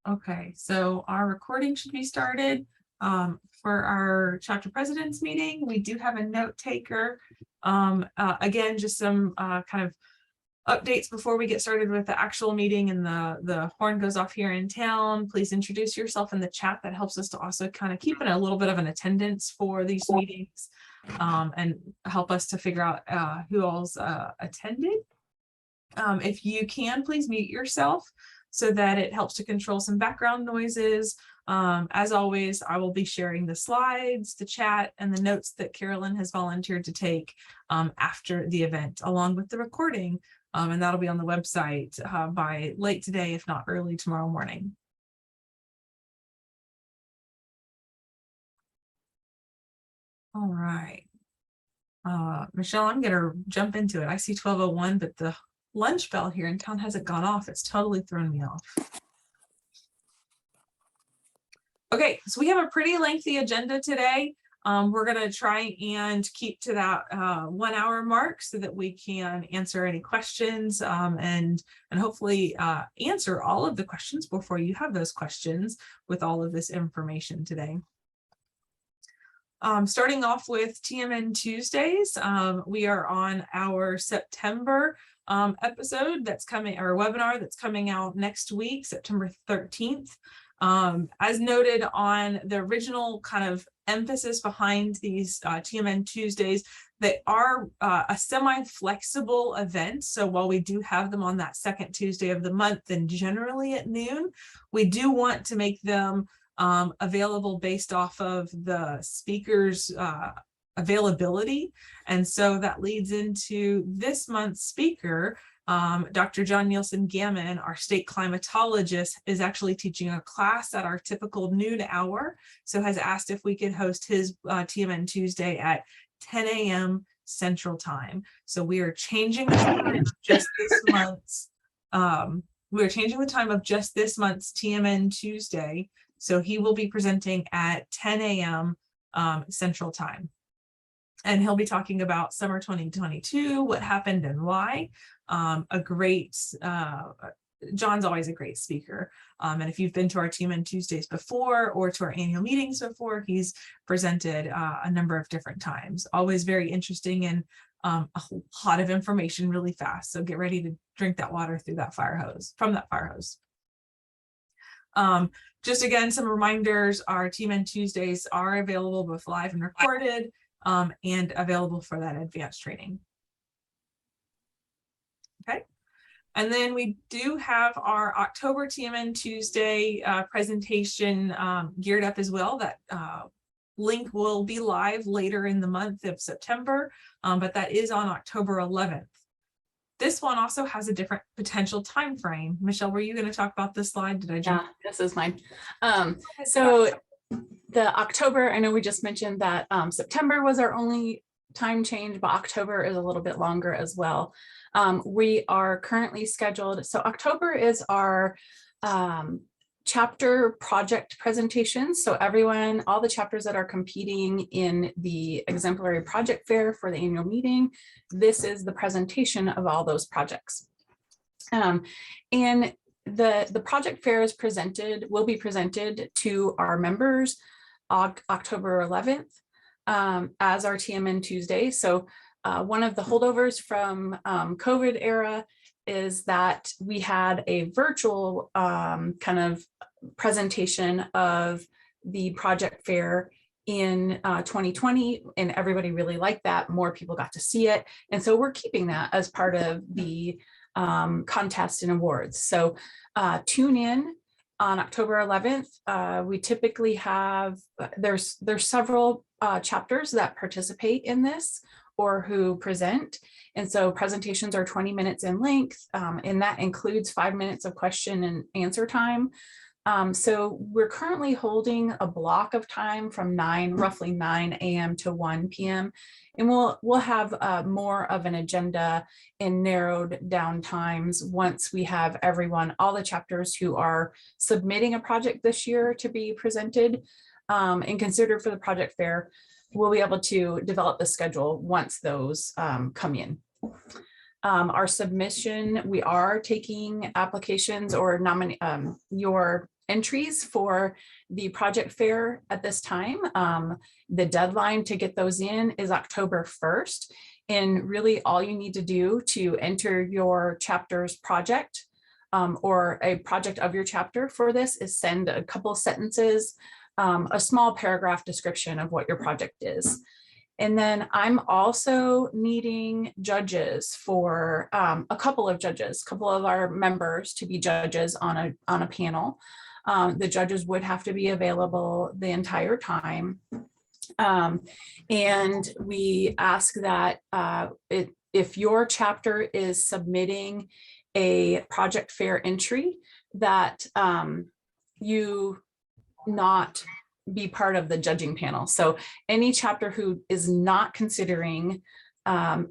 Okay, so our recording should be started. For our chapter presidents meeting, we do have a note taker. Again, just some kind of updates before we get started with the actual meeting and the horn goes off here in town. Please introduce yourself in the chat. That helps us to also kind of keep in a little bit of an attendance for these meetings and help us to figure out who all's attended. If you can, please mute yourself so that it helps to control some background noises. As always, I will be sharing the slides, the chat, and the notes that Carolyn has volunteered to take after the event, along with the recording. And that'll be on the website by late today, if not early tomorrow morning. All right. Michelle, I'm going to jump into it. I see 12:01, but the lunch bell here in town hasn't gone off. It's totally thrown me off. Okay, so we have a pretty lengthy agenda today. We're going to try and keep to that 1 hour mark so that we can answer any questions and hopefully answer all of the questions before you have those questions with all of this information today. Starting off with Tmn Tuesdays, we are on our September episode that's coming, our webinar that's coming out next week, September 13th. As noted on the original kind of emphasis behind these Tmn Tuesdays, they are a semi-flexible event. So while we do have them on that second Tuesday of the month and generally at noon, we do want to make them available based off of the speakers' availability. And so that leads into this month's speaker. Dr. John Nielsen Gammon, our state climatologist, is actually teaching a class at our typical noon hour. So has asked if we could host his Tmn Tuesday at 10 a.m. Central Time. So we are changing the time of just this month's. We're changing the time of just this month's Tmn Tuesday. So he will be presenting at 10 a.m. Central Time. And he'll be talking about summer 2022, what happened and why. John's always a great speaker. And if you've been to our Tmn Tuesdays before or to our annual meetings before, he's presented a number of different times. Always very interesting and a lot of information really fast. So get ready to drink that water through that fire hose, from that fire hose. Just again, some reminders, our Tmn Tuesdays are available both live and recorded and available for that advanced training. Okay. And then we do have our October Tmn Tuesday presentation geared up as well. That link will be live later in the month of September, but that is on October 11th. This one also has a different potential time frame. Michelle, were you going to talk about this slide? Did I jump? Yeah, this is mine. So the October, I know we just mentioned that September was our only time change, but October is a little bit longer as well. We are currently scheduled. So October is our chapter project presentations. So everyone, all the chapters that are competing in the exemplary project fair for the annual meeting, this is the presentation of all those projects. And the project fair is will be presented to our members October 11th as our Tmn Tuesday. So one of the holdovers from COVID era is that we had a virtual kind of presentation of the project fair in 2020, and everybody really liked that. More people got to see it. And so we're keeping that as part of the contest and awards. So tune in on October 11th. We typically have, there's several chapters that participate in this or who present. And so presentations are 20 minutes in length, and that includes 5 minutes of question and answer time. So we're currently holding a block of time from roughly 9 a.m. to 1 p.m. And we'll have more of an agenda and narrowed down times once we have all the chapters who are submitting a project this year to be presented and considered for the project fair. We'll be able to develop the schedule once those come in. Our submission, we are taking applications or your entries for the project fair at this time. The deadline to get those in is October 1st. And really all you need to do to enter your chapter's project or a project of your chapter for this is send a couple of sentences, a small paragraph description of what your project is. And then I'm also needing judges for a couple of our members to be judges on a panel. The judges would have to be available the entire time. And we ask that if your chapter is submitting a project fair entry, that you not be part of the judging panel. So any chapter who is not considering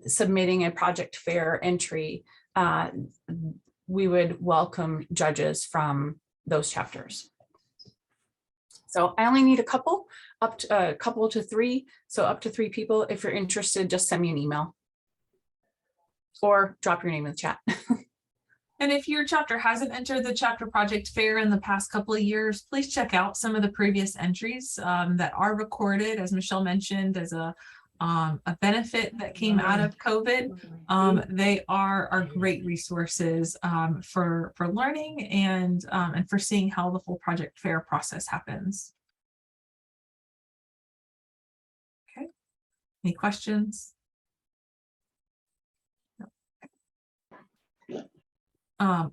submitting a project fair entry, we would welcome judges from those chapters. So I only need a couple to three. So up to 3 people. If you're interested, just send me an email or drop your name in the chat. And if your chapter hasn't entered the chapter project fair in the past couple of years, please check out some of the previous entries that are recorded, as Michelle mentioned, as a benefit that came out of COVID. They are great resources for learning and for seeing how the whole project fair process happens. Okay, any questions?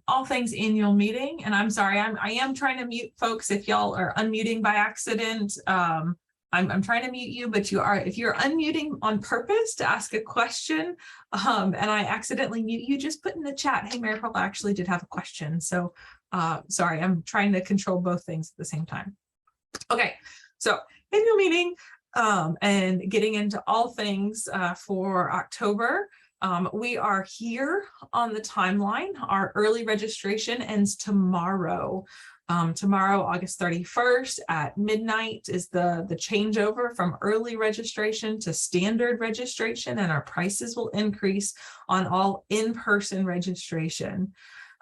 All things annual meeting, and I'm sorry, I am trying to mute folks if y'all are unmuting by accident. I'm trying to mute you, but if you're unmuting on purpose to ask a question, and I accidentally mute you, just put in the chat, hey, Mary Pearl, I actually did have a question. So sorry, I'm trying to control both things at the same time. Okay, so annual meeting and getting into all things for October. We are here on the timeline. Our early registration ends tomorrow. Tomorrow, August 31st at midnight is the changeover from early registration to standard registration, and our prices will increase on all in-person registration.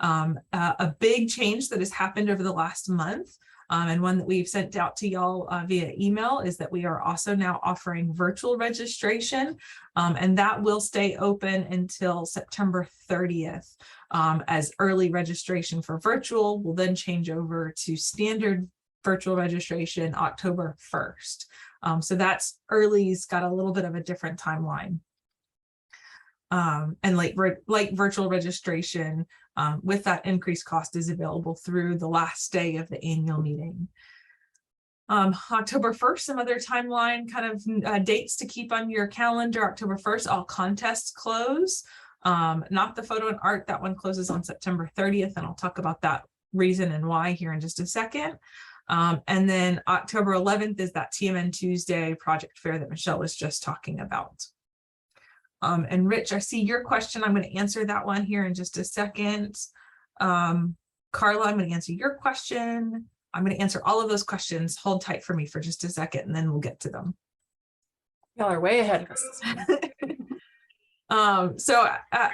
A big change that has happened over the last month, and one that we've sent out to y'all via email, is that we are also now offering virtual registration, and that will stay open until September 30th, as early registration for virtual will then change over to standard virtual registration October 1st. So that's early's got a little bit of a different timeline. And late virtual registration with that increased cost is available through the last day of the annual meeting. October 1st, some other timeline kind of dates to keep on your calendar. October 1st, all contests close. Not the photo and art, that one closes on September 30th, and I'll talk about that reason and why here in just a second. And then October 11th is that Tmn Tuesday project fair that Michelle was just talking about. And Rich, I see your question. I'm going to answer that one here in just a second. Carla, I'm going to answer your question. I'm going to answer all of those questions. Hold tight for me for just a second, and then we'll get to them. Y'all are way ahead of us.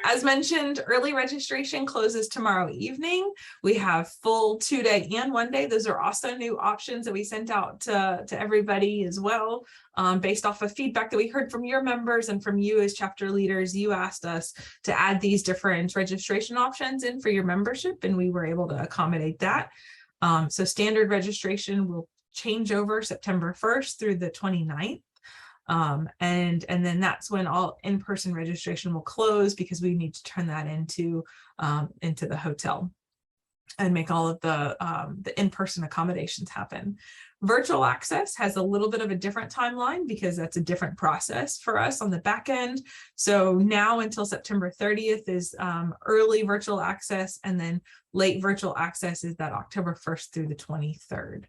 As mentioned, early registration closes tomorrow evening. We have full 2-day and 1-day. Those are also new options that we sent out to everybody as well, based off of feedback that we heard from your members and from you as chapter leaders. You asked us to add these different registration options in for your membership, and we were able to accommodate that. So standard registration will change over September 1st through the 29th. And then that's when all in-person registration will close, because we need to turn that into the hotel and make all of the in-person accommodations happen. Virtual access has a little bit of a different timeline, because that's a different process for us on the back end. So now until September 30th is early virtual access, and then late virtual access is that October 1st through the 23rd.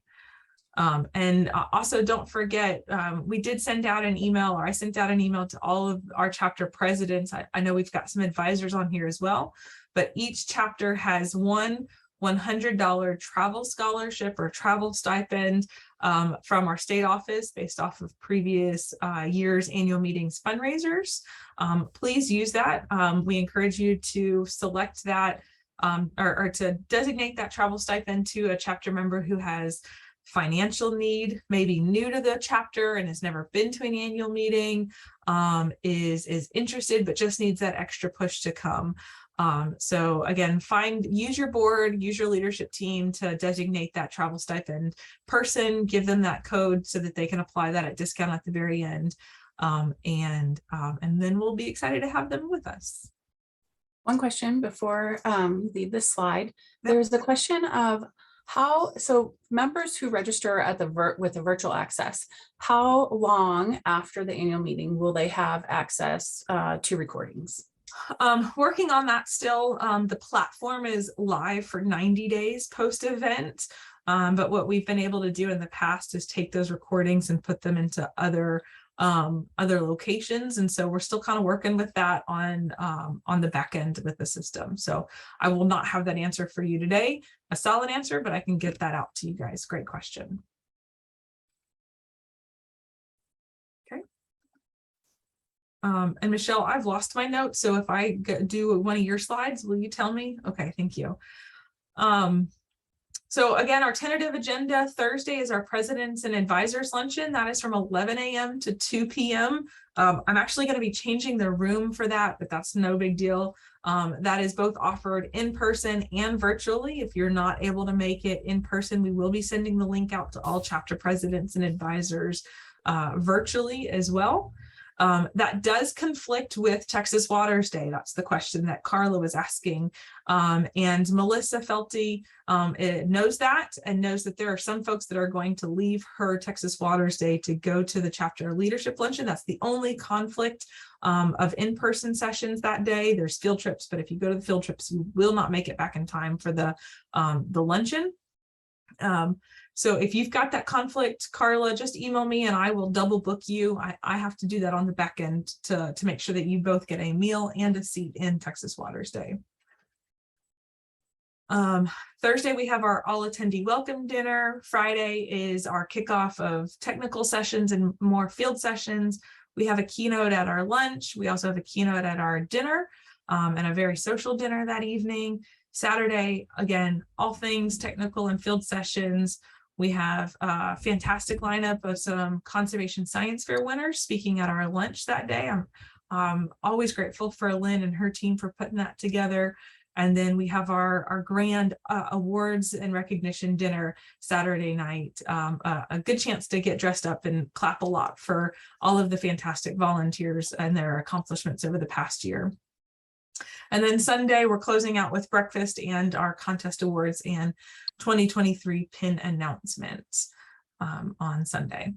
And also don't forget, we did send out an email, or I sent out an email to all of our chapter presidents. I know we've got some advisors on here as well, but each chapter has one $100 travel scholarship or travel stipend from our state office based off of previous year's annual meetings fundraisers. Please use that. We encourage you to select that or to designate that travel stipend to a chapter member who has financial need, maybe new to the chapter and has never been to an annual meeting, is interested but just needs that extra push to come. So again, use your board, use your leadership team to designate that travel stipend person, give them that code so that they can apply that at discount at the very end. And then we'll be excited to have them with us. One question before we leave this slide. There's the question of so members who register at with the virtual access, how long after the annual meeting will they have access to recordings? Working on that still. The platform is live for 90 days post-event. But what we've been able to do in the past is take those recordings and put them into other locations. And so we're still kind of working with that on the back end with the system. So I will not have that answer for you today, a solid answer, but I can get that out to you guys. Great question. Okay. And Michelle, I've lost my notes. So if I do one of your slides, will you tell me? Okay, thank you. So again, our tentative agenda Thursday is our Presidents and Advisors Luncheon. That is from 11 a.m. to 2 p.m. I'm actually going to be changing the room for that, but that's no big deal. That is both offered in person and virtually. If you're not able to make it in person, we will be sending the link out to all chapter presidents and advisors virtually as well. That does conflict with Texas Waters Day. That's the question that Carla was asking. And Melissa Felty knows that and knows that there are some folks that are going to leave her Texas Waters Day to go to the chapter leadership luncheon. That's the only conflict of in-person sessions that day. There's field trips, but if you go to the field trips, you will not make it back in time for the luncheon. So if you've got that conflict, Carla, just email me and I will double book you. I have to do that on the back end to make sure that you both get a meal and a seat in Texas Waters Day. Thursday, we have our all attendee welcome dinner. Friday is our kickoff of technical sessions and more field sessions. We have a keynote at our lunch. We also have a keynote at our dinner and a very social dinner that evening. Saturday, again, all things technical and field sessions. We have a fantastic lineup of some conservation science fair winners speaking at our lunch that day. I'm always grateful for Lynn and her team for putting that together. And then we have our grand awards and recognition dinner Saturday night. A good chance to get dressed up and clap a lot for all of the fantastic volunteers and their accomplishments over the past year. And then Sunday, we're closing out with breakfast and our contest awards and 2023 pin announcements on Sunday.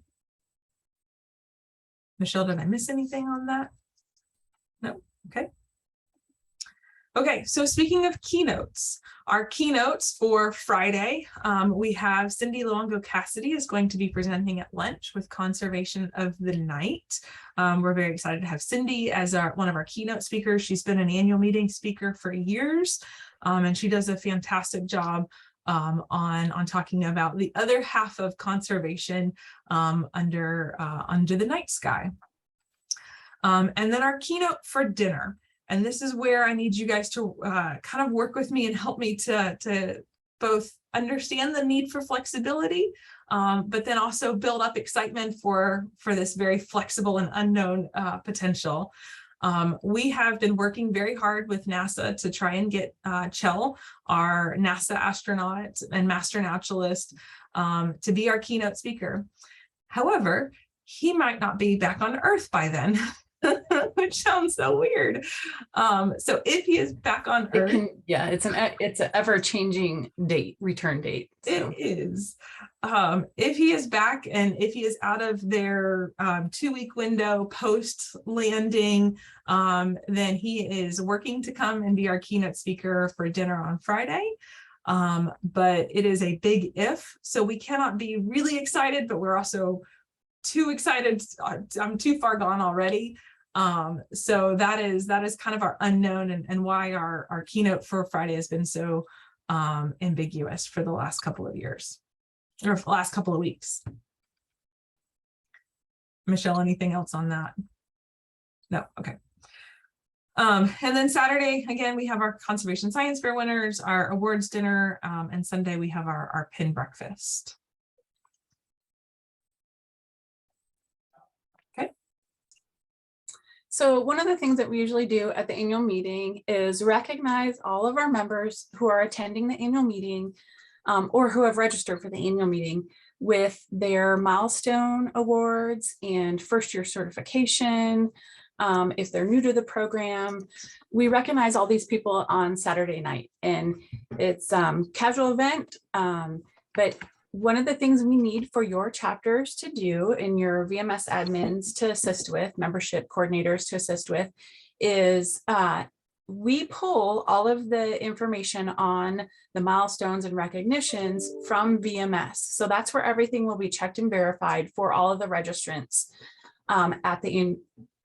Michelle, did I miss anything on that? No, okay. Okay, so speaking of keynotes, our keynotes for Friday, we have Cindy Luongo Cassidy is going to be presenting at lunch with Conservation of the Night. We're very excited to have Cindy as one of our keynote speakers. She's been an annual meeting speaker for years, and she does a fantastic job on talking about the other half of conservation under the night sky. And then our keynote for dinner. And this is where I need you guys to kind of work with me and help me to both understand the need for flexibility, but then also build up excitement for this very flexible and unknown potential. We have been working very hard with NASA to try and get Chell, our NASA astronaut and master naturalist, to be our keynote speaker. However, he might not be back on Earth by then. Which sounds so weird. So if he is back on Earth, it's an ever-changing return date. So. It is. If he is back and if he is out of their 2-week window post landing, then he is working to come and be our keynote speaker for dinner on Friday. But it is a big if, so we cannot be really excited, but we're also too excited. I'm too far gone already. So that is kind of our unknown and why our keynote for Friday has been so ambiguous for the last couple of years or for the last couple of weeks. Michelle, anything else on that? No, okay. And then Saturday, again, we have our conservation science fair winners, our awards dinner, and Sunday we have our pin breakfast. Okay. So one of the things that we usually do at the annual meeting is recognize all of our members who are attending the annual meeting or who have registered for the annual meeting with their milestone awards and first year certification. If they're new to the program, we recognize all these people on Saturday night, and it's casual event. But one of the things we need for your chapters to do and your VMS admins to assist with, membership coordinators to assist with, is we pull all of the information on the milestones and recognitions from VMS. So that's where everything will be checked and verified for all of the registrants at the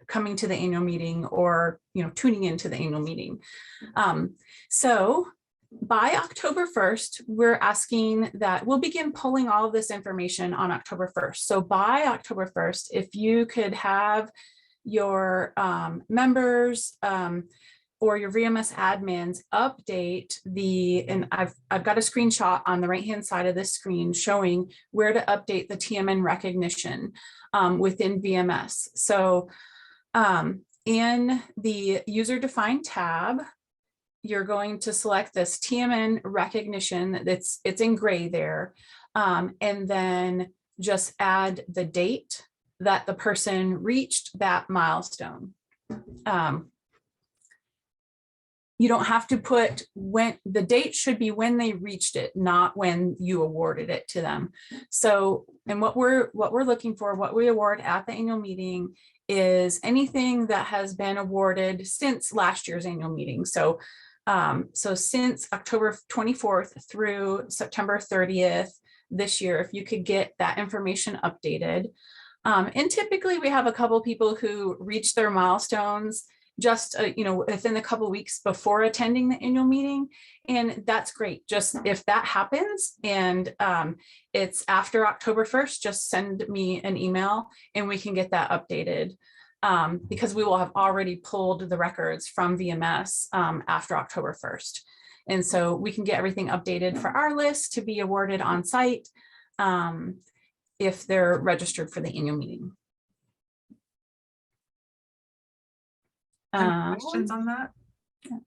coming to the annual meeting, or tuning into the annual meeting. So by October 1st, we're asking that we'll begin pulling all of this information on October 1st. So by October 1st, if you could have your members or your VMS admins update and I've got a screenshot on the right-hand side of this screen showing where to update the Tmn recognition within VMS. So in the user-defined tab, you're going to select this Tmn recognition. It's in gray there, and then just add the date that the person reached that milestone. You don't have to put when. The date should be when they reached it, not when you awarded it to them. So, and what we're looking for, what we award at the annual meeting, is anything that has been awarded since last year's annual meeting. So since October 24th through September 30th this year, if you could get that information updated. And typically we have a couple people who reach their milestones just within a couple weeks before attending the annual meeting, and that's great. Just if that happens and it's after October 1st, just send me an email and we can get that updated, because we will have already pulled the records from VMS after October 1st, and so we can get everything updated for our list to be awarded on site if they're registered for the annual meeting. Any questions on that? Yeah.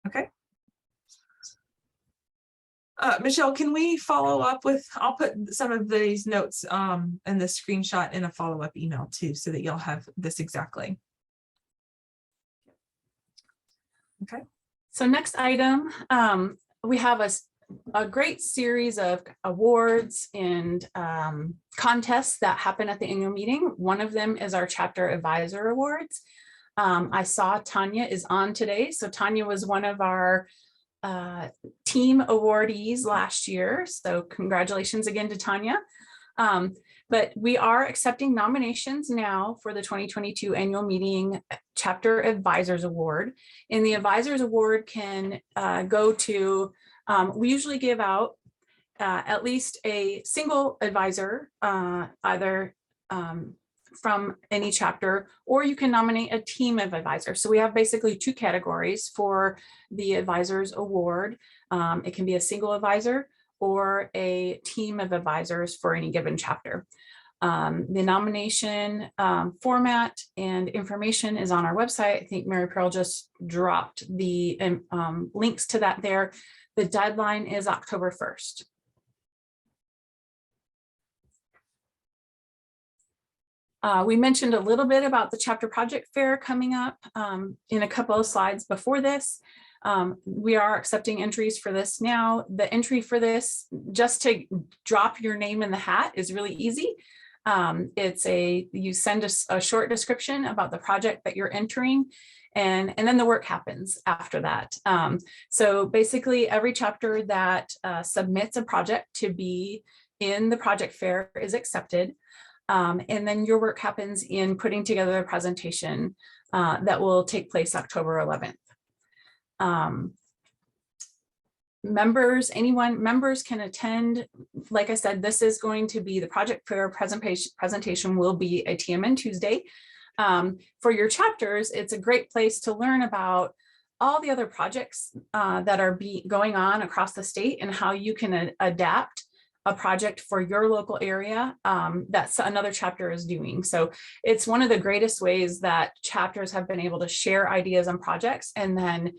Okay. Michelle, can we follow up with, I'll put some of these notes and the screenshot in a follow-up email too, so that you'll have this exactly. Okay. So next item, we have a great series of awards and contests that happen at the annual meeting. One of them is our chapter advisor awards. I saw Tanya is on today. So Tanya was one of our team awardees last year. So congratulations again to Tanya. But we are accepting nominations now for the 2022 annual meeting chapter advisors award. And the advisors award can go to, we usually give out at least a single advisor, either from any chapter, or you can nominate a team of advisors. So we have basically two categories for the advisors award. It can be a single advisor or a team of advisors for any given chapter. The nomination format and information is on our website. I think Mary Pearl just dropped the links to that there. The deadline is October 1st. We mentioned a little bit about the chapter project fair coming up in a couple of slides before this. We are accepting entries for this now. The entry for this, just to drop your name in the hat, is really easy. You send us a short description about the project that you're entering, and then the work happens after that. So basically every chapter that submits a project to be in the project fair is accepted. And then your work happens in putting together a presentation that will take place October 11th. Members can attend. Like I said, this is going to be the project fair presentation will be a Tmn Tuesday. For your chapters, it's a great place to learn about all the other projects that are going on across the state and how you can adapt a project for your local area that another chapter is doing. So it's one of the greatest ways that chapters have been able to share ideas and projects and then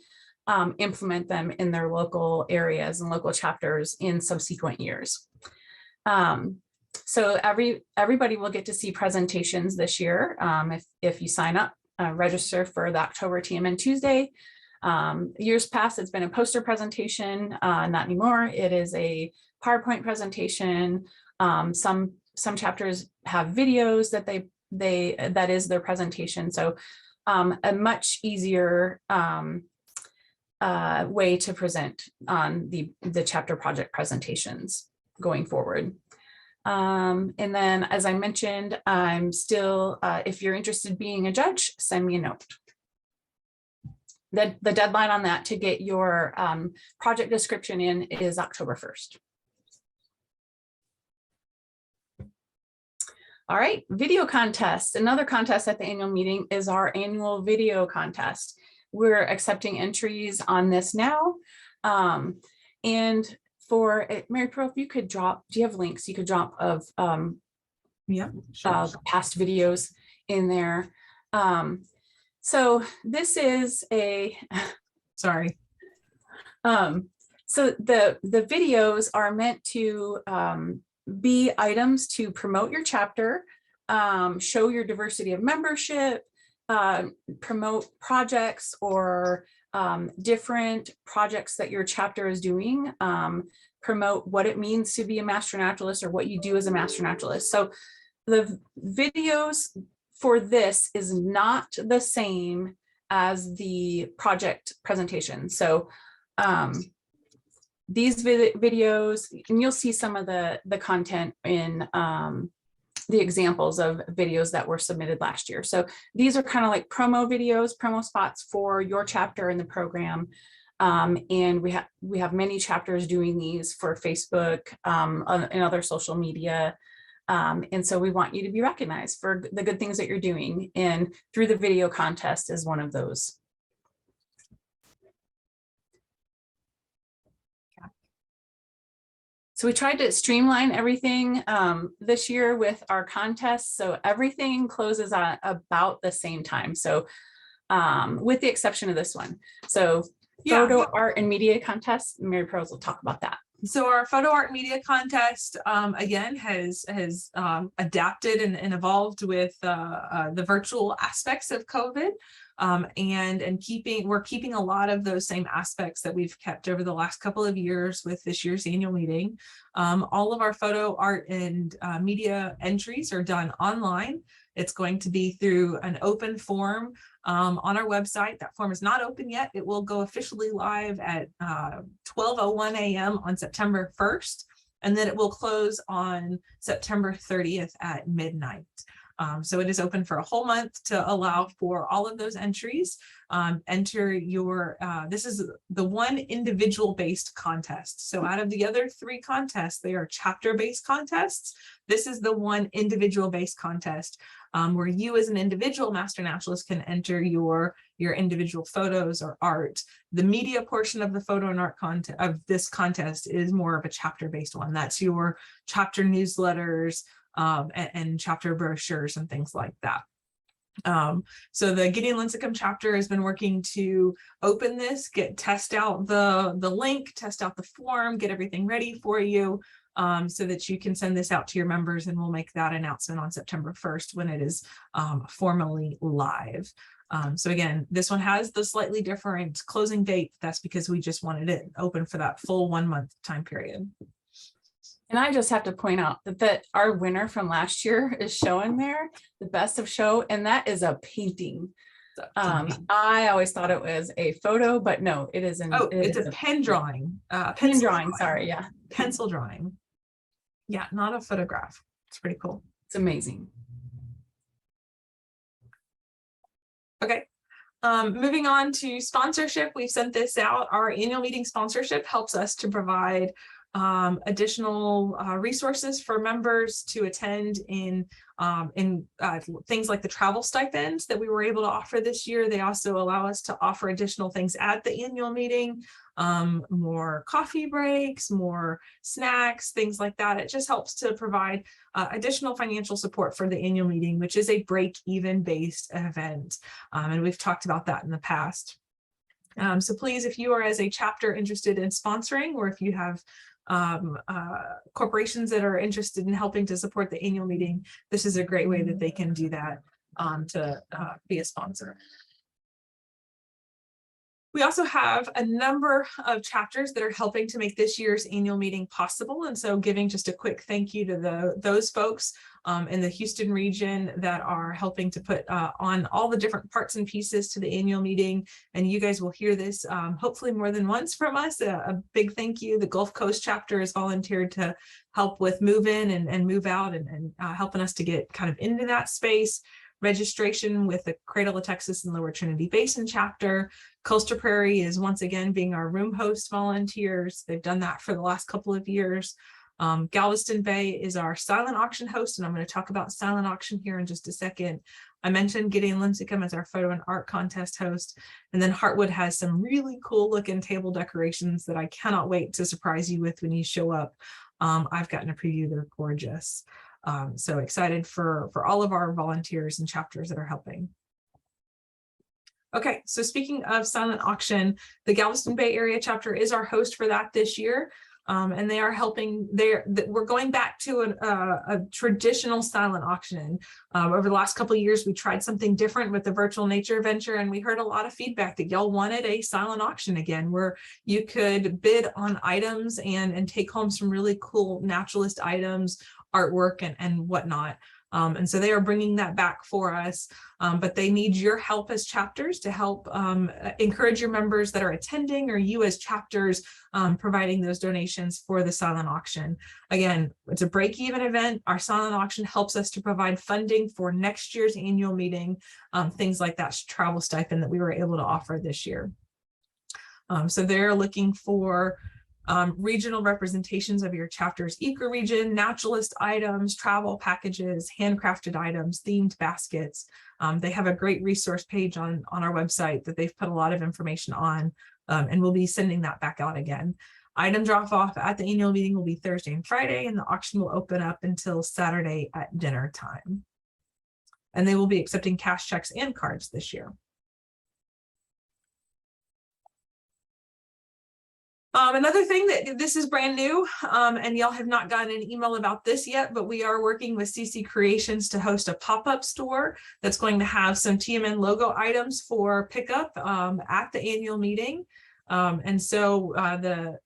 implement them in their local areas and local chapters in subsequent years. So everybody will get to see presentations this year if you sign up, register for the October Tmn Tuesday. Years past, it's been a poster presentation, not anymore. It is a PowerPoint presentation. Some chapters have videos that that is their presentation. So a much easier way to present on the chapter project presentations going forward. And then, as I mentioned, I'm still, if you're interested in being a judge, send me a note. The deadline on that to get your project description in is October 1st. All right, video contest. Another contest at the annual meeting is our annual video contest. We're accepting entries on this now. And for Mary Pearl, if you could drop, do you have links you could drop of Yeah, sure. Past videos in there? So this is a, sorry. So the videos are meant to be items to promote your chapter, show your diversity of membership, promote projects or different projects that your chapter is doing, promote what it means to be a master naturalist or what you do as a master naturalist. So the videos for this is not the same as the project presentation. So these videos, and you'll see some of the content in the examples of videos that were submitted last year. So these are kind of like promo videos, promo spots for your chapter in the program. And we have many chapters doing these for Facebook and other social media. And so we want you to be recognized for the good things that you're doing. And through the video contest is one of those. So we tried to streamline everything this year with our contests. So everything closes at about the same time. So with the exception of this one. So yeah. Photo, art, and media contest, Mary Pearl will talk about that. So our photo art media contest, again, has adapted and evolved with the virtual aspects of COVID. And we're keeping a lot of those same aspects that we've kept over the last couple of years with this year's annual meeting. All of our photo art and media entries are done online. It's going to be through an open form on our website. That form is not open yet. It will go officially live at 12:01 a.m. on September 1st, and then it will close on September 30th at midnight. So it is open for a whole month to allow for all of those entries. Enter your, this is the one individual based contest. So out of the other 3 contests, they are chapter based contests. This is the one individual based contest where you as an individual master naturalist can enter your individual photos or art. The media portion of the photo and art content of this contest is more of a chapter based one. That's your chapter newsletters, and chapter brochures and things like that. So the Gideon Lincecum chapter has been working to open this, test out the link, test out the form, get everything ready for you so that you can send this out to your members, and we'll make that announcement on September 1st when it is formally live. So again, this one has the slightly different closing date. That's because we just wanted it open for that full 1 month time period. And I just have to point out that our winner from last year is showing there, the best of show, and that is a painting. I always thought it was a photo, but no, it isn't. Oh, it's a pen drawing. Pen drawing, sorry, yeah. Pencil drawing. Yeah, not a photograph. It's pretty cool. It's amazing. Okay. Moving on to sponsorship, we've sent this out. Our annual meeting sponsorship helps us to provide additional resources for members to attend in things like the travel stipends that we were able to offer this year. They also allow us to offer additional things at the annual meeting, more coffee breaks, more snacks, things like that. It just helps to provide additional financial support for the annual meeting, which is a break-even based event. And we've talked about that in the past. So please, if you are as a chapter interested in sponsoring, or if you have corporations that are interested in helping to support the annual meeting, this is a great way that they can do that to be a sponsor. We also have a number of chapters that are helping to make this year's annual meeting possible. And so giving just a quick thank you to those folks in the Houston region that are helping to put on all the different parts and pieces to the annual meeting. And you guys will hear this hopefully more than once from us. A big thank you. The Gulf Coast chapter has volunteered to help with move in and move out and helping us to get kind of into that space. Registration with the Cradle of Texas and Lower Trinity Basin chapter. Coastal Prairie is once again being our room host volunteers. They've done that for the last couple of years. Galveston Bay is our silent auction host, and I'm going to talk about silent auction here in just a second. I mentioned Gideon Lincecum as our photo and art contest host, and then Heartwood has some really cool looking table decorations that I cannot wait to surprise you with when you show up. I've gotten a preview. They're gorgeous. So excited for all of our volunteers and chapters that are helping. Okay, so speaking of silent auction, the Galveston Bay Area chapter is our host for that this year. And they are helping. We're going back to a traditional silent auction. Over the last couple of years, we tried something different with the virtual nature venture, and we heard a lot of feedback that y'all wanted a silent auction again, where you could bid on items and take home some really cool naturalist items, artwork, and whatnot. And so they are bringing that back for us, but they need your help as chapters to help encourage your members that are attending, or you as chapters providing those donations for the silent auction. Again, it's a break-even event. Our silent auction helps us to provide funding for next year's annual meeting, things like that travel stipend that we were able to offer this year. So they're looking for regional representations of your chapter's ecoregion, naturalist items, travel packages, handcrafted items, themed baskets. They have a great resource page on our website that they've put a lot of information on, and we'll be sending that back out again. Item drop off at the annual meeting will be Thursday and Friday, and the auction will open up until Saturday at dinner time. And they will be accepting cash, checks, and cards this year. Another thing that this is brand new, and y'all have not gotten an email about this yet, but we are working with CC Creations to host a pop-up store that's going to have some TMN logo items for pickup at the annual meeting. And so the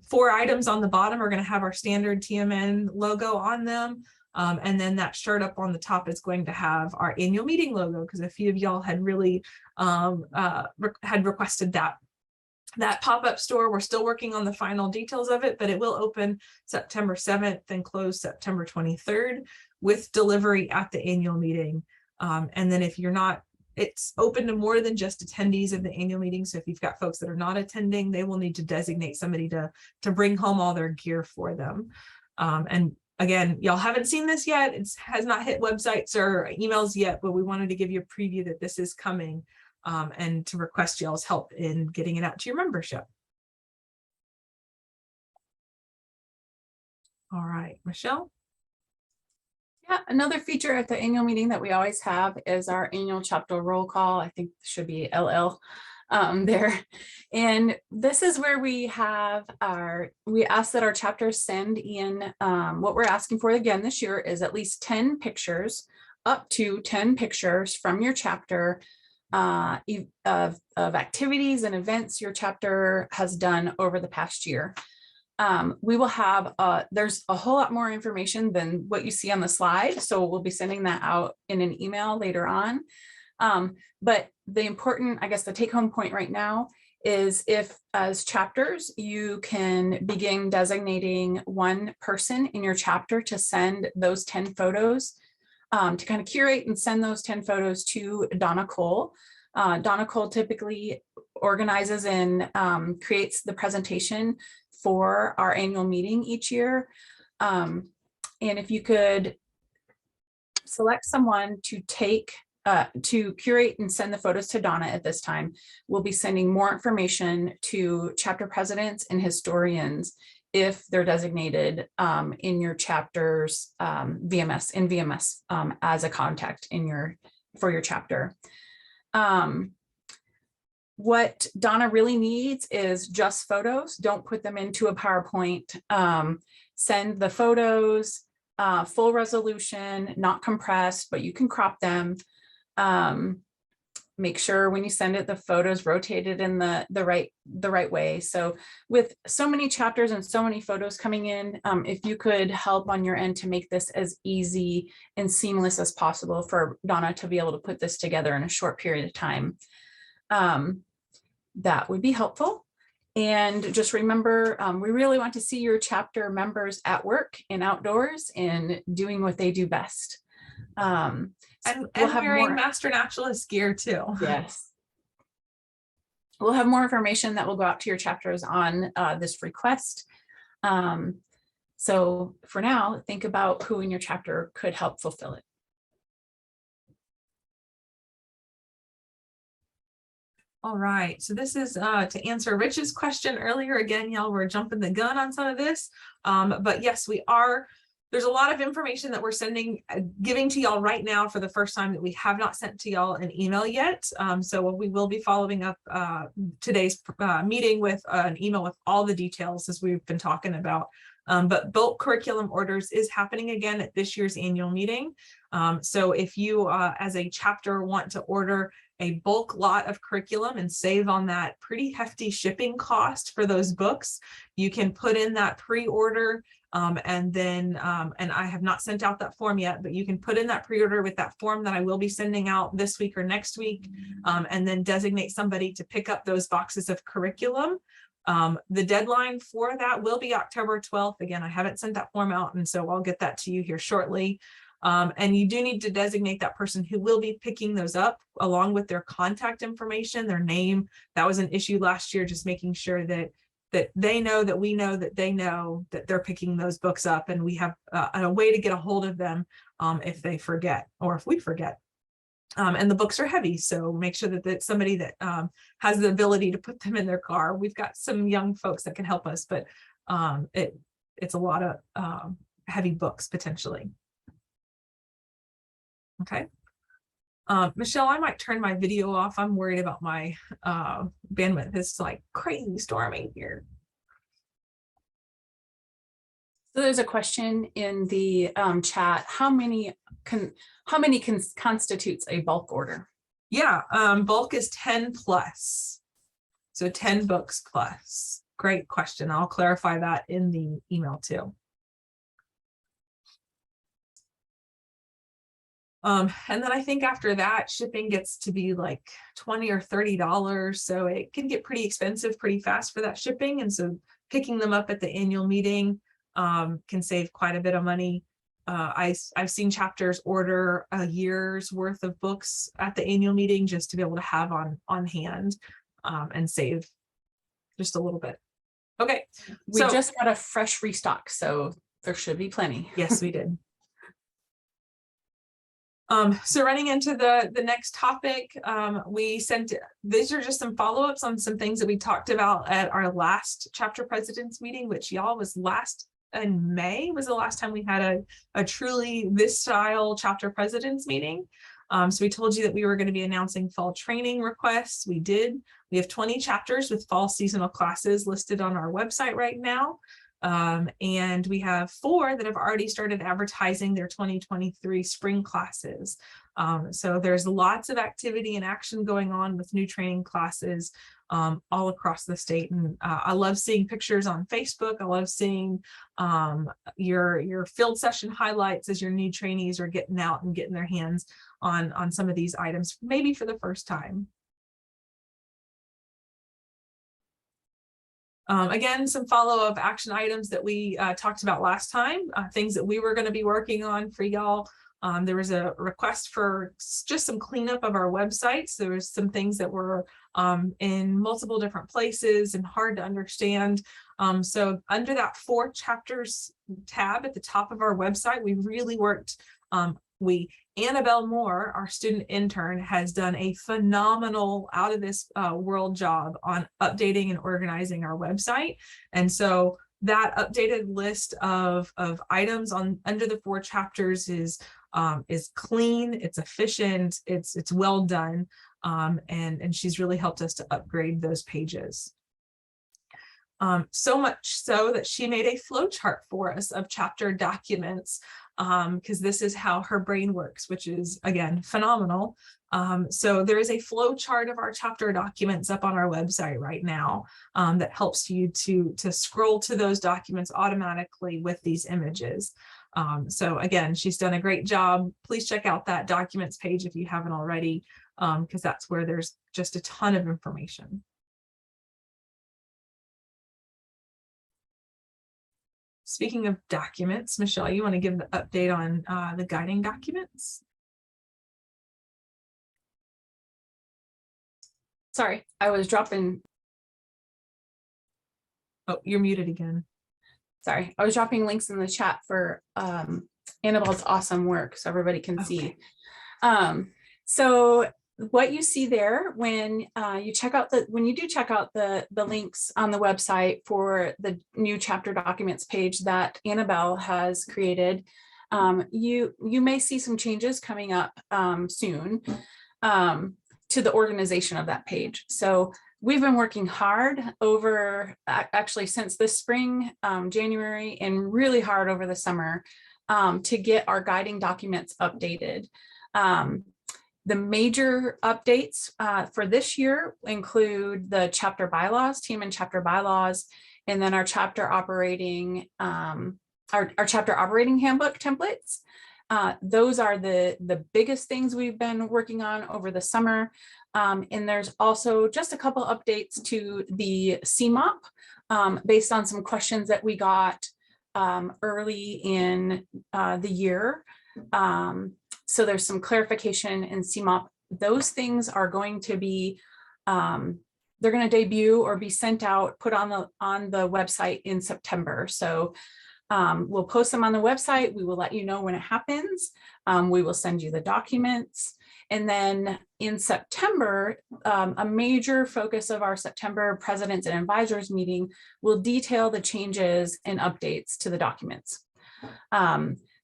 4 items on the bottom are going to have our standard TMN logo on them. And then that shirt up on the top is going to have our annual meeting logo, because a few of y'all had really had requested that pop-up store. We're still working on the final details of it, but it will open September 7th and close September 23rd with delivery at the annual meeting. And then if you're not, it's open to more than just attendees of the annual meeting. So if you've got folks that are not attending, they will need to designate somebody to bring home all their gear for them. And again, y'all haven't seen this yet. It has not hit websites or emails yet, but we wanted to give you a preview that this is coming. And to request y'all's help in getting it out to your membership. All right, Michelle. Yeah, another feature at the annual meeting that we always have is our annual chapter roll call. I think it should be LL there. And this is where we ask that our chapters send in what we're asking for again this year is at least 10 pictures, up to 10 pictures from your chapter of activities and events your chapter has done over the past year. We will have, there's a whole lot more information than what you see on the slide. So we'll be sending that out in an email later on. But the important, I guess the take home point right now is if as chapters, you can begin designating one person in your chapter to send those 10 photos, to kind of curate and send those 10 photos to Donna Cole. Donna Cole typically organizes and creates the presentation for our annual meeting each year. And if you could select someone to curate and send the photos to Donna at this time, we'll be sending more information to chapter presidents and historians if they're designated in your chapter's VMS as a contact for your chapter. What Donna really needs is just photos. Don't put them into a PowerPoint. Send the photos, full resolution, not compressed, but you can crop them. Make sure when you send it, the photos rotated in the right way. So with so many chapters and so many photos coming in, if you could help on your end to make this as easy and seamless as possible for Donna to be able to put this together in a short period of time, that would be helpful. And just remember, we really want to see your chapter members at work and outdoors and doing what they do best. And we'll have wearing more Master Naturalist gear too. Yes. We'll have more information that will go out to your chapters on this request. So for now, think about who in your chapter could help fulfill it. All right, so this is to answer Rich's question earlier. Again, y'all were jumping the gun on some of this, but yes, we are. There's a lot of information that we're giving to y'all right now for the first time that we have not sent to y'all an email yet. So we will be following up today's meeting with an email with all the details as we've been talking about. But bulk curriculum orders is happening again at this year's annual meeting. So if you as a chapter want to order a bulk lot of curriculum and save on that pretty hefty shipping cost for those books, you can put in that pre-order. And then, and I have not sent out that form yet, but you can put in that pre-order with that form that I will be sending out this week or next week, and then designate somebody to pick up those boxes of curriculum. The deadline for that will be October 12th. Again, I haven't sent that form out, and so I'll get that to you here shortly. And you do need to designate that person who will be picking those up along with their contact information, their name. That was an issue last year, just making sure that they know that we know that they know that they're picking those books up, and we have a way to get a hold of them if they forget or if we forget. And the books are heavy, so make sure that it's somebody that has the ability to put them in their car. We've got some young folks that can help us, but it's a lot of heavy books potentially. Okay. Michelle, I might turn my video off. I'm worried about my bandwidth. It's like crazy storming here. So there's a question in the chat. How many constitutes a bulk order? Yeah, bulk is 10 plus. So 10 books plus. Great question. I'll clarify that in the email too. And then I think after that, shipping gets to be like $20 or $30. So it can get pretty expensive pretty fast for that shipping. And so picking them up at the annual meeting can save quite a bit of money. I've seen chapters order a year's worth of books at the annual meeting just to be able to have on hand and save just a little bit. Okay. We just got a fresh restock, so there should be plenty. Yes, we did. So running into the next topic, these are just some follow-ups on some things that we talked about at our last chapter presidents meeting, which y'all was last in May was the last time we had a truly this style chapter presidents meeting. So we told you that we were going to be announcing fall training requests. We did. We have 20 chapters with fall seasonal classes listed on our website right now. And we have 4 that have already started advertising their 2023 spring classes. So there's lots of activity and action going on with new training classes all across the state. And I love seeing pictures on Facebook. I love seeing your field session highlights as your new trainees are getting out and getting their hands on some of these items, maybe for the first time. Again, some follow-up action items that we talked about last time, things that we were going to be working on for y'all There was a request for just some cleanup of our websites. There was some things that were in multiple different places and hard to understand. So under that 4 chapters tab at the top of our website, we really worked. Annabelle Moore, our student intern, has done a phenomenal out of this world job on updating and organizing our website. And so that updated list of items under the 4 chapters is clean, it's efficient, it's well done, and she's really helped us to upgrade those pages. So much so that she made a flow chart for us of chapter documents, because this is how her brain works, which is, again, phenomenal. So there is a flow chart of our chapter documents up on our website right now that helps you to scroll to those documents automatically with these images. So again, she's done a great job. Please check out that documents page if you haven't already, because that's where there's just a ton of information. Speaking of documents, Michelle, you want to give the update on the guiding documents? Sorry, I was dropping. Oh, you're muted again. Sorry, I was dropping links in the chat for Annabelle's awesome work so everybody can see. So what you see there when you check out when you do check out the links on the website for the new chapter documents page that Annabelle has created, you may see some changes coming up soon to the organization of that page. So we've been working hard over actually since this spring, January, and really hard over the summer to get our guiding documents updated. The major updates for this year include the chapter bylaws, Tmn chapter bylaws, and then our chapter operating our chapter operating handbook templates. Those are the biggest things we've been working on over the summer. And there's also just a couple updates to the Cmop based on some questions that we got early in the year. So there's some clarification in Cmop. Those things are going to be, they're going to debut or be sent out, put on the website in September. So we'll post them on the website. We will let you know when it happens. We will send you the documents. And then in September, a major focus of our September Presidents and Advisors meeting will detail the changes and updates to the documents.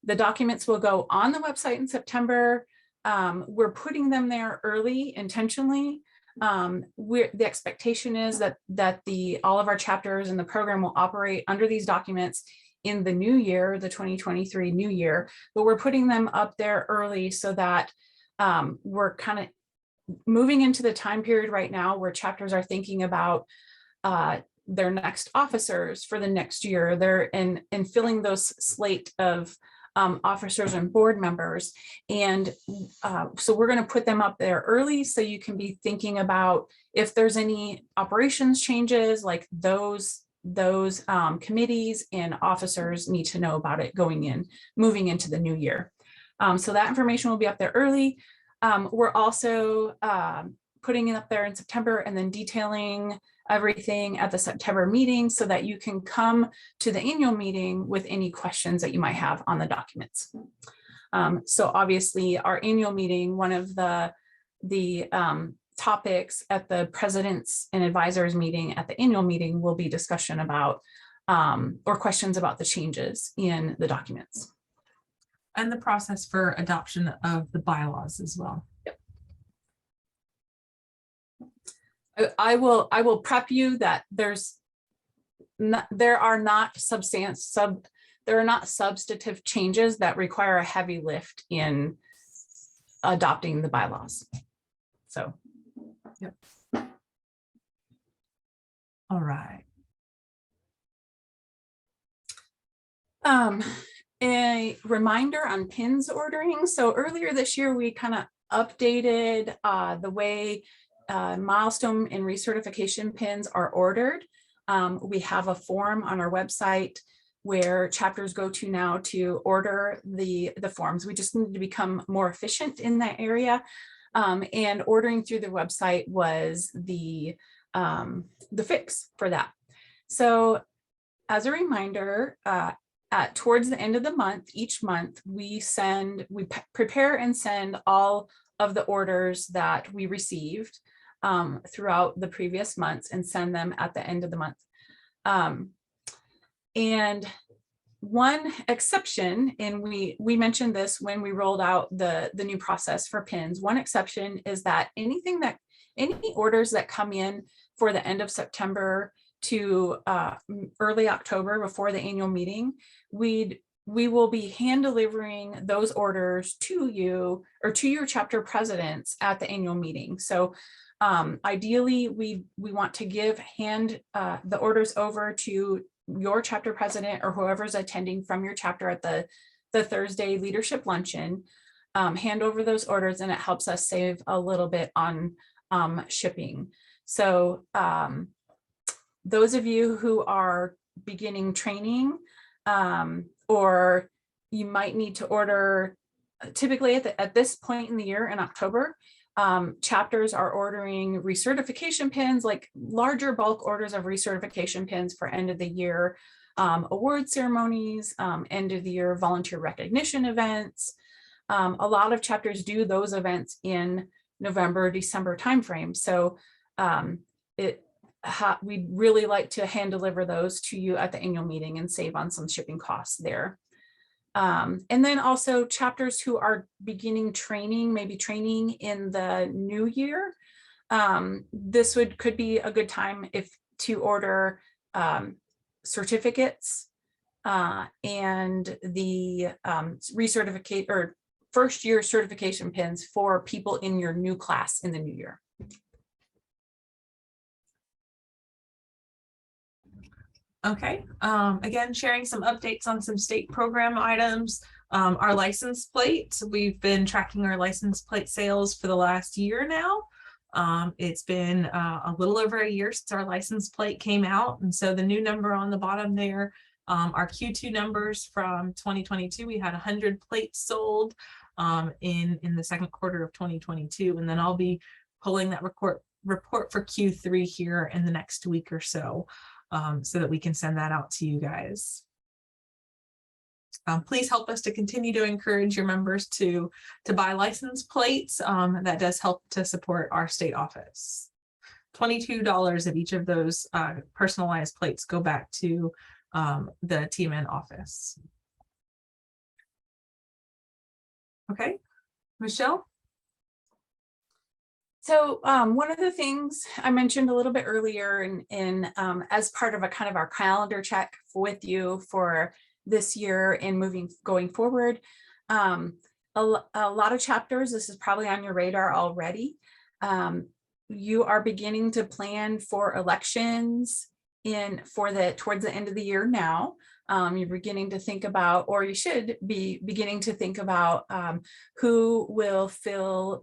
The documents will go on the website in September. We're putting them there early intentionally. The expectation is that all of our chapters in the program will operate under these documents in the new year, the 2023 new year, but we're putting them up there early so that we're kind of moving into the time period right now where chapters are thinking about their next officers for the next year. They're in filling those slate of officers and board members. And so we're going to put them up there early so you can be thinking about if there's any operations changes, like those committees and officers need to know about it moving into the new year. So that information will be up there early. We're also putting it up there in September and then detailing everything at the September meeting so that you can come to the annual meeting with any questions that you might have on the documents. So obviously our annual meeting, one of the topics at the Presidents and Advisors meeting at the annual meeting will be discussion about or questions about the changes in the documents. And the process for adoption of the bylaws as well. Yep. I will prep you that there are not substantive changes that require a heavy lift in adopting the bylaws. So, yep. All right. A reminder on pins ordering. So earlier this year, we kind of updated the way milestone and recertification pins are ordered. We have a form on our website where chapters go to now to order the forms. We just need to become more efficient in that area. And ordering through the website was the fix for that. So as a reminder, towards the end of the month, each month, we prepare and send all of the orders that we received throughout the previous months and send them at the end of the month. And one exception, and we mentioned this when we rolled out the new process for pins, one exception is that any orders that come in for the end of September to early October before the annual meeting, we will be hand delivering those orders to you or to your chapter presidents at the annual meeting. So ideally, we want to give the orders over to your chapter president or whoever's attending from your chapter at the Thursday leadership luncheon, hand over those orders, and it helps us save a little bit on shipping. So those of you who are beginning training, or you might need to order, typically at this point in the year in October, chapters are ordering recertification pins, like larger bulk orders of recertification pins for end of the year award ceremonies, end of the year volunteer recognition events. A lot of chapters do those events in November, December timeframe. So we'd really like to hand deliver those to you at the annual meeting and save on some shipping costs there. And then also chapters who are beginning training, maybe training in the new year. This could be a good time to order certificates and the recertificate or first year certification pins for people in your new class in the new year. Okay, again, sharing some updates on some state program items. Our license plate, we've been tracking our license plate sales for the last year now. It's been a little over a year since our license plate came out. And so the new number on the bottom there, our Q2 numbers from 2022, we had 100 plates sold in the second quarter of 2022. And then I'll be pulling that report for Q3 here in the next week or so. So that we can send that out to you guys. Please help us to continue to encourage your members to buy license plates. That does help to support our state office. $22 of each of those personalized plates go back to the Tmn office. Okay, Michelle? So one of the things I mentioned a little bit earlier in as part of a kind of our calendar check with you for this year and going forward, a lot of chapters, this is probably on your radar already. You are beginning to plan for elections towards the end of the year now. You're beginning to think about, or you should be beginning to think about who will fill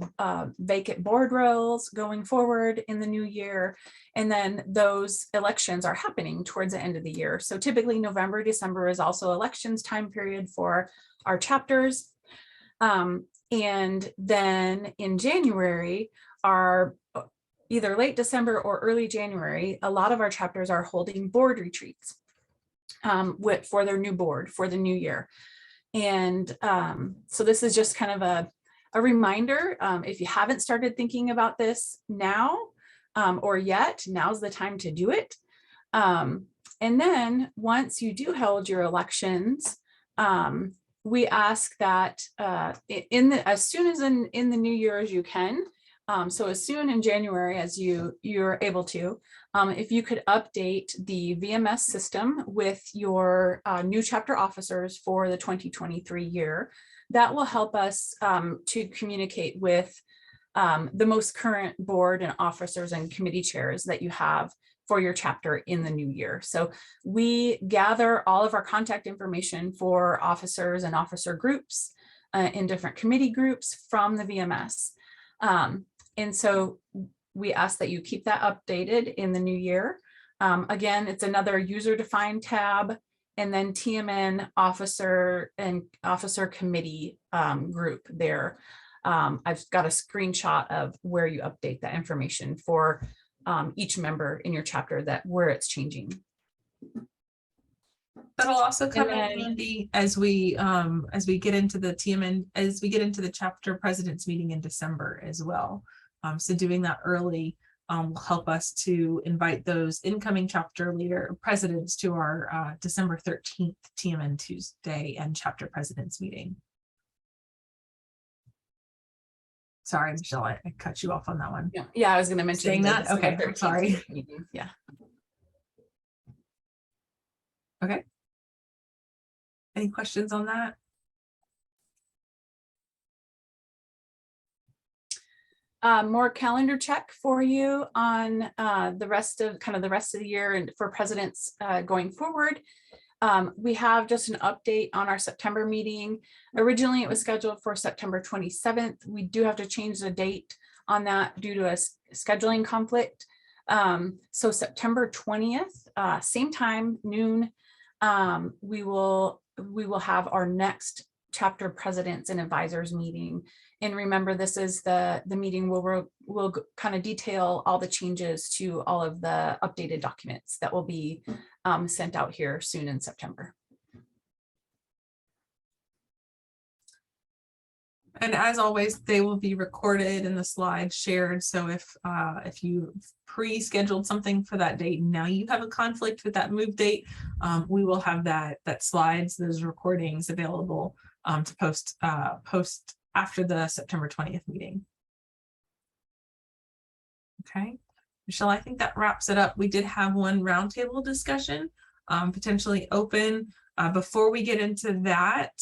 vacant board roles going forward in the new year. And then those elections are happening towards the end of the year. So typically November, December is also elections time period for our chapters. And then in January, either late December or early January, a lot of our chapters are holding board retreats for their new board for the new year. And so this is just kind of a reminder, if you haven't started thinking about this now or yet, now's the time to do it. And then once you do hold your elections, we ask that as soon as in the new year as you can, so as soon in January as you're able to, if you could update the VMS system with your new chapter officers for the 2023 year, that will help us to communicate with the most current board and officers and committee chairs that you have for your chapter in the new year. So we gather all of our contact information for officers and officer groups in different committee groups from the VMS. And so we ask that you keep that updated in the new year. Again, it's another user-defined tab and then Tmn officer and officer committee group there. I've got a screenshot of where you update that information for each member in your chapter, that where it's changing. That'll also come in then- handy as we get into the Tmn, as we get into the chapter president's meeting in December as well. So doing that early will help us to invite those incoming chapter leader presidents to our December 13th Tmn Tuesday and chapter president's meeting. Sorry, Michelle, I cut you off on that one. Yeah, I was going to mention Saying that. December Okay, 13th sorry. meeting. Yeah. Okay. Any questions on that? More calendar check for you on the rest of the year and for presidents going forward. We have just an update on our September meeting. Originally, it was scheduled for September 27th. We do have to change the date on that due to a scheduling conflict. So September 20th, same time, noon, we will have our next chapter presidents and advisors meeting. And remember, this is the meeting where we'll kind of detail all the changes to all of the updated documents that will be sent out here soon in September. And as always, they will be recorded and the slides shared. So if you pre-scheduled something for that date, now you have a conflict with that move date, we will have that slides, those recordings available to post after the September 20th meeting. Okay, Michelle, I think that wraps it up. We did have one roundtable discussion potentially open. Before we get into that,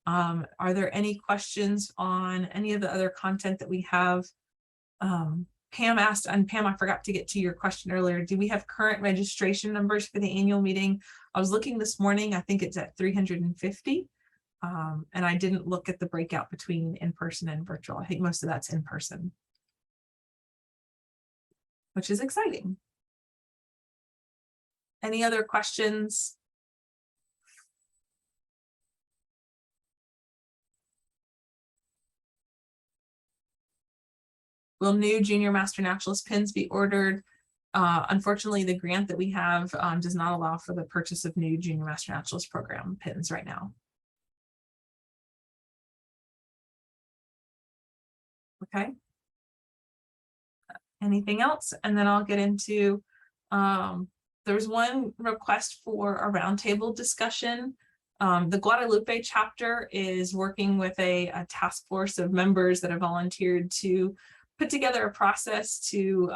are there any questions on any of the other content that we have? Pam asked, and Pam, I forgot to get to your question earlier. Do we have current registration numbers for the annual meeting? I was looking this morning, I think it's at 350. And I didn't look at the breakout between in-person and virtual. I think most of that's in person, which is exciting. Any other questions? Will new junior master naturalist pins be ordered? Unfortunately, the grant that we have does not allow for the purchase of new junior master naturalist program pins right now. Okay. Anything else? And then I'll get into, there's one request for a roundtable discussion. The Guadalupe chapter is working with a task force of members that have volunteered to put together a process to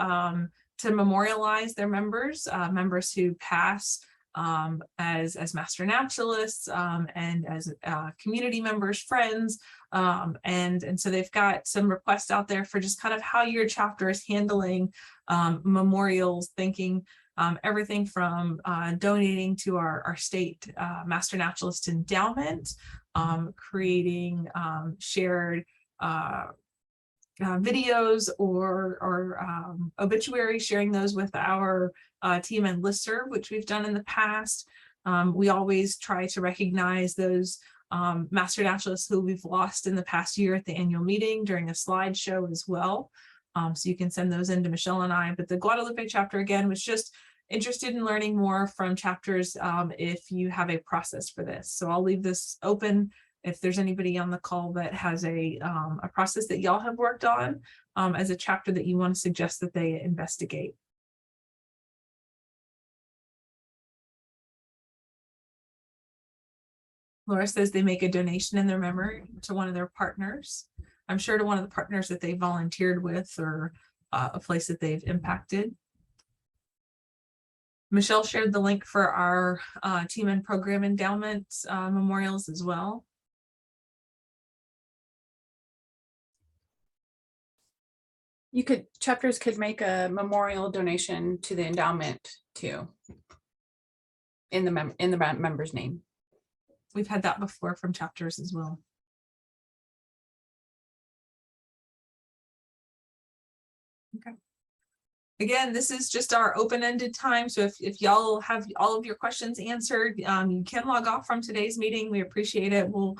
memorialize their members who pass as master naturalists and as community members, friends. And so they've got some requests out there for just kind of how your chapter is handling memorials, thinking everything from donating to our state master naturalist endowment, creating shared videos or obituaries, sharing those with our Tmn listserv, which we've done in the past. We always try to recognize those master naturalists who we've lost in the past year at the annual meeting during a slideshow as well. So you can send those in to Michelle and I. But the Guadalupe chapter, again, was just interested in learning more from chapters if you have a process for this. So I'll leave this open. If there's anybody on the call that has a process that y'all have worked on as a chapter that you want to suggest that they investigate. Laura says they make a donation in their memory to one of their partners. I'm sure to one of the partners that they volunteered with or a place that they've impacted. Michelle shared the link for our Tmn program endowment memorials as well. Chapters could make a memorial donation to the endowment too, in the member's name. We've had that before from chapters as well. Okay. Again, this is just our open-ended time. So if y'all have all of your questions answered, you can log off from today's meeting. We appreciate it. We'll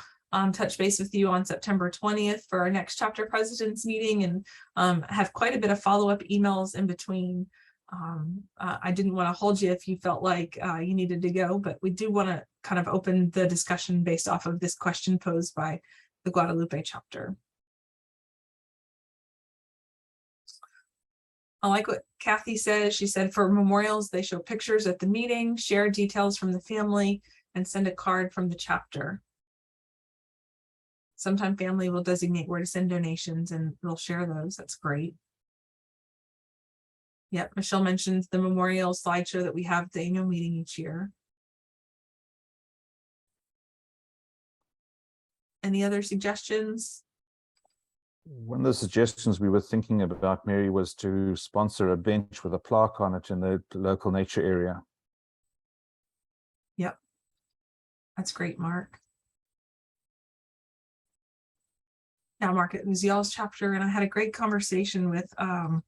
touch base with you on September 20th for our next chapter presidents meeting, and have quite a bit of follow-up emails in between. I didn't want to hold you if you felt like you needed to go, but we do want to kind of open the discussion based off of this question posed by the Guadalupe chapter. I like what Kathy says. She said for memorials, they show pictures at the meeting, share details from the family, and send a card from the chapter. Sometimes family will designate where to send donations and they'll share those. That's great. Yep, Michelle mentioned the memorial slideshow that we have at the annual meeting each year. Any other suggestions? One of the suggestions we were thinking about, Mary, was to sponsor a bench with a plaque on it in the local nature area. Yep. That's great, Mark. Yeah, Mark, it was y'all's chapter, and I had a great conversation with I've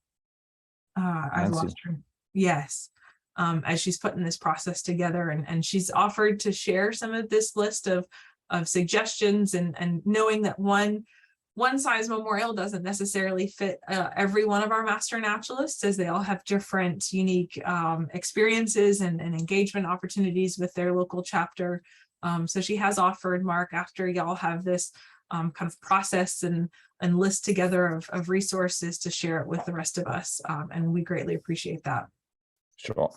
lost her. Yes. As she's putting this process together, and she's offered to share some of this list of suggestions, and knowing that one size memorial doesn't necessarily fit every one of our master naturalists, as they all have different unique experiences and engagement opportunities with their local chapter. So she has offered, Mark, after y'all have this kind of process and list together of resources, to share it with the rest of us. And we greatly appreciate that. Sure.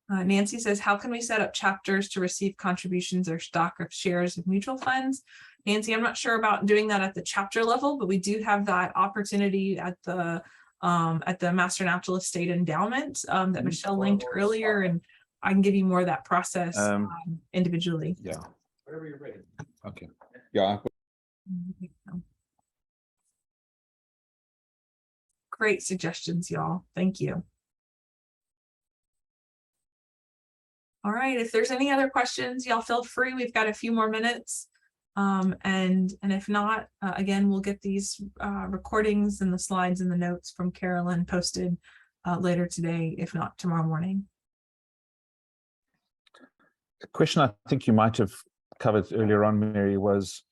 Nancy says, how can we set up chapters to receive contributions or stock of shares of mutual funds? Nancy, I'm not sure about doing that at the chapter level, but we do have that opportunity at the Master Naturalist State Endowment that Michelle linked earlier, and I can give you more of that process individually. Yeah. Whatever you're ready. Okay. Yeah. Great suggestions, y'all. Thank you. All right, if there's any other questions, y'all feel free. We've got a few more minutes. And if not, again, we'll get these recordings and the slides and the notes from Carolyn posted later today, if not tomorrow morning. A question I think you might have covered earlier on, Mary, was,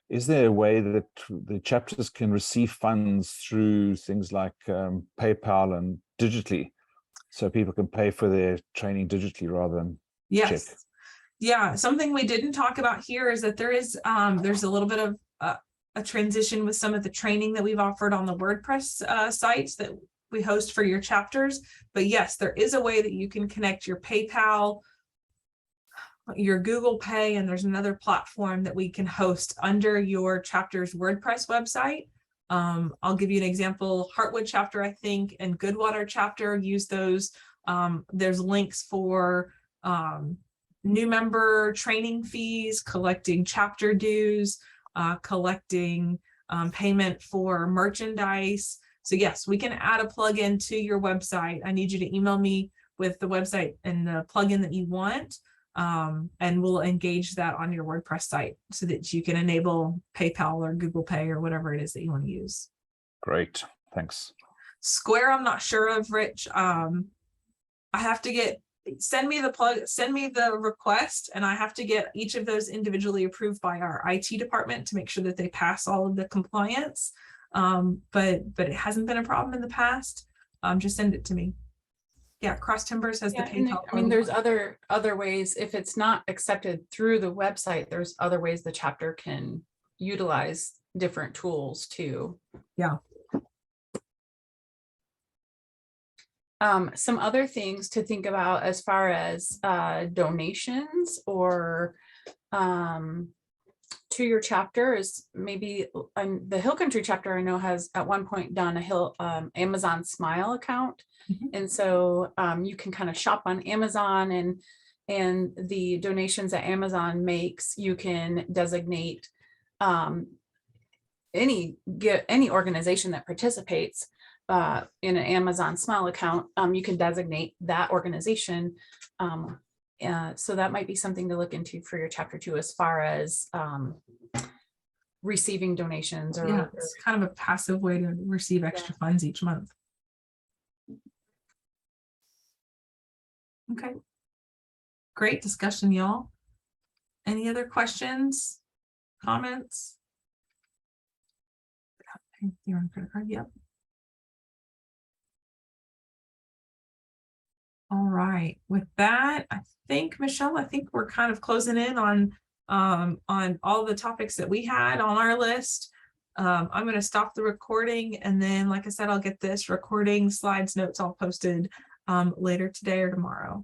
is there a way that the chapters can receive funds through things like PayPal and digitally, so people can pay for their training digitally rather than check? Yeah, something we didn't talk about here is that there's a little bit of a transition with some of the training that we've offered on the WordPress sites that we host for your chapters. But yes, there is a way that you can connect your PayPal, your Google Pay, and there's another platform that we can host under your chapter's WordPress website. I'll give you an example. Heartwood chapter, I think, and Goodwater chapter use those. There's links for new member training fees, collecting chapter dues, collecting payment for merchandise. So yes, we can add a plugin to your website. I need you to email me with the website and the plugin that you want, and we'll engage that on your WordPress site so that you can enable PayPal or Google Pay or whatever it is that you want to use. Great, thanks. Square, I'm not sure of, Rich. I have to send me the request, and I have to get each of those individually approved by our IT department to make sure that they pass all of the compliance. But it hasn't been a problem in the past. Just send it to me. Yeah, Cross Timbers has the PayPal. I mean, there's other ways. If it's not accepted through the website, there's other ways the chapter can utilize different tools too. Yeah. Some other things to think about as far as donations or to your chapter is maybe the Hill Country chapter I know has at one point done a Amazon Smile account. Mm-hmm. And so you can kind of shop on Amazon, and the donations that Amazon makes, you can designate any organization that participates in an Amazon Smile account. You can designate that organization. So that might be something to look into for your chapter 2, as far as receiving donations or. Yeah, it's kind of a passive way to receive extra funds each month. Okay. Great discussion, y'all. Any other questions, comments? You're on credit card, yep. All right, with that, I think, Michelle, I think we're kind of closing in on all the topics that we had on our list. I'm going to stop the recording, and then, like I said, I'll get this recording, slides, notes all posted later today or tomorrow.